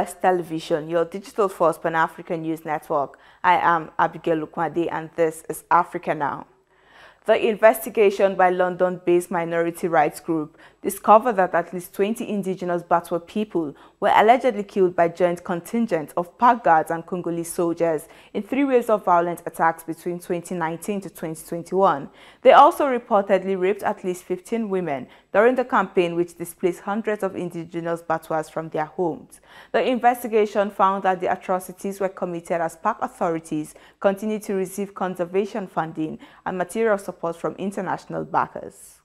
TOS Television, your digital first Pan-African news network. I am Abuja, and this is Africa Now. The investigation by London-based minority rights group discovered that at least 20 indigenous Batwa people were allegedly killed by joint contingents of park guards and Congolese soldiers in 3 waves of violent attacks between 2019 to 2021. They also reportedly raped at least 15 women during the campaign, which displaced hundreds of indigenous Batwas from their homes. The investigation found that the atrocities were committed as park authorities continue to receive conservation funding and material support from international backers.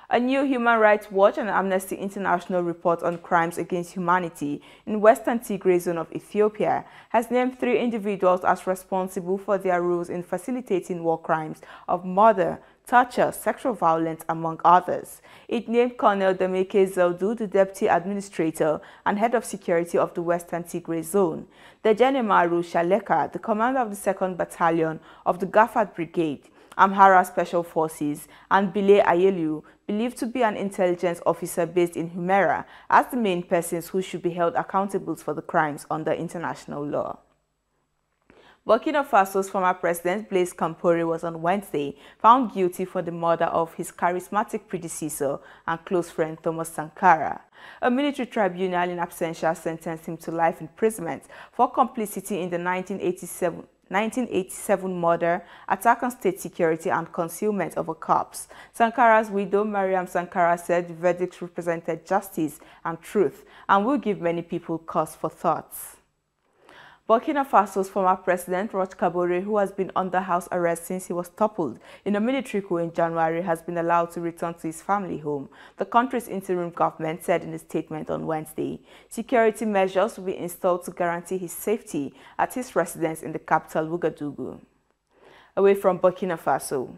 A new Human Rights Watch and Amnesty International report on crimes against humanity in Western Tigray zone of Ethiopia has named 3 individuals as responsible for their roles in facilitating war crimes of murder, torture, sexual violence, among others. It named Colonel Demeke Zeldu, the Deputy Administrator and Head of Security of the Western Tigray Zone, Dejene Maru Shaleka, the Commander of the 2nd Battalion of the Gafat Brigade, Amhara Special Forces, and Bile Ayelu, believed to be an intelligence officer based in Humera, as the main persons who should be held accountable for the crimes under international law. Burkina Faso's former president, Blaise Compaoré, was on Wednesday found guilty for the murder of his charismatic predecessor and close friend Thomas Sankara. A military tribunal in absentia sentenced him to life imprisonment for complicity in the 1987 murder, attack on state security, and concealment of a corpse. Sankara's widow, Mariam Sankara, said the verdict represented justice and truth and will give many people cause for thoughts. Burkina Faso's former president, Roch Kabore, who has been under house arrest since he was toppled in a military coup in January, has been allowed to return to his family home, the country's interim government said in a statement on Wednesday. Security measures will be installed to guarantee his safety at his residence in the capital, Ouagadougou. Away from Burkina Faso.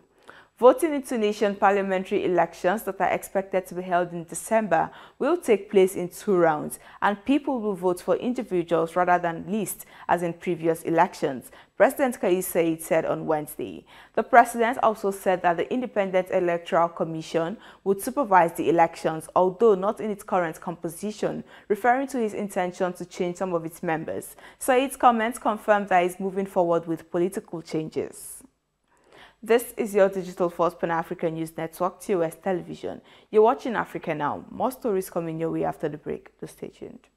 Voting in Tunisian parliamentary elections that are expected to be held in December will take place in 2 rounds, and people will vote for individuals rather than lists as in previous elections, President Kais Saied said on Wednesday. The president also said that the Independent Electoral Commission would supervise the elections, although not in its current composition, referring to his intention to change some of its members. Said's comments confirmed that he is moving forward with political changes. This is your digital first Pan-African news network, TOS Television. You're watching Africa Now. More stories coming your way after the break. So stay tuned.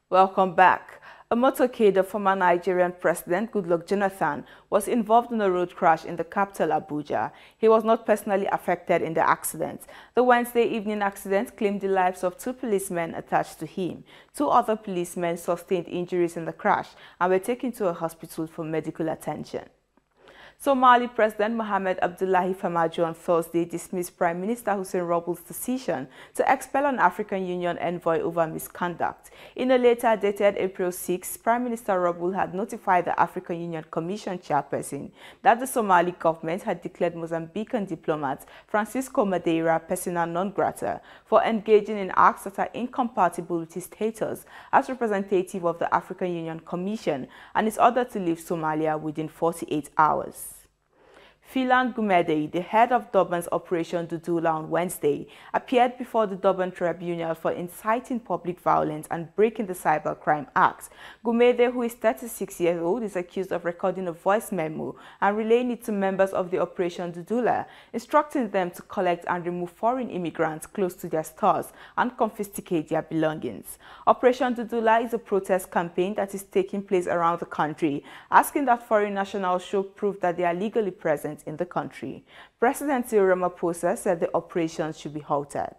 Welcome back. A motorcade of former Nigerian President Goodluck Jonathan was involved in a road crash in the capital, Abuja. He was not personally affected in the accident. The Wednesday evening accident claimed the lives of 2 policemen attached to him. 2 other policemen sustained injuries in the crash and were taken to a hospital for medical attention. Somali President Mohamed Abdullahi Farmajo on Thursday dismissed Prime Minister Hussein Robles' decision to expel an African Union envoy over misconduct. In a letter dated April 6, Prime Minister Robles had notified the African Union Commission chairperson that the Somali government had declared Mozambican diplomat Francisco Madeira persona non grata for engaging in acts that are incompatible with his status as representative of the African Union Commission and is ordered to leave Somalia within 48 hours. Philan Gumede, the head of Durban's Operation Dudula on Wednesday, appeared before the Durban Tribunal for inciting public violence and breaking the Cybercrime Act. Gumede, who is 36 years old, is accused of recording a voice memo and relaying it to members of the Operation Dudula, instructing them to collect and remove foreign immigrants close to their stores and confiscate their belongings. Operation Dudula is a protest campaign that is taking place around the country, asking that foreign nationals show proof that they are legally present in the country. President Cyril Ramaphosa said the operations should be halted.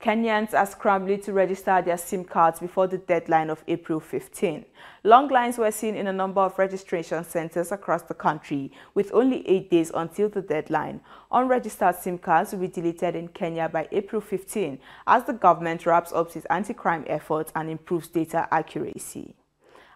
Kenyans are scrambling to register their SIM cards before the deadline of April 15. Long lines were seen in a number of registration centers across the country, with only 8 days until the deadline. Unregistered SIM cards will be deleted in Kenya by April 15 as the government wraps up its anti-crime efforts and improves data accuracy.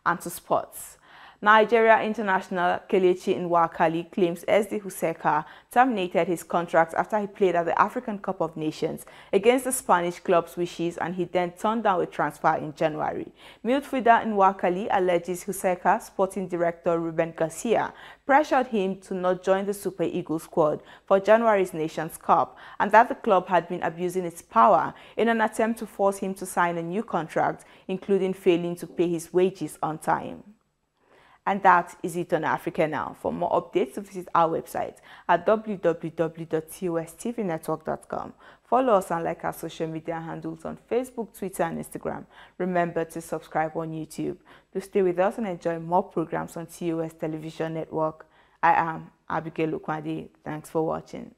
And to sports. Nigeria international Kelechi Nwakali claims SD Huseka terminated his contract after he played at the African Cup of Nations against the Spanish club's wishes, and he then turned down a transfer in January. Midfielder Nwakali alleges Huseka sporting director Ruben Garcia pressured him to not join the Super Eagles squad for January's Nations Cup, and that the club had been abusing its power in an attempt to force him to sign a new contract, including failing to pay his wages on time. And that is it on Africa Now. For more updates, visit our website at www.TOSTVNetwork.com. Follow us and like our social media handles on Facebook, Twitter, and Instagram. Remember to subscribe on YouTube. Do stay with us and enjoy more programs on TOS Television Network. I am Abuja. Thanks for watching.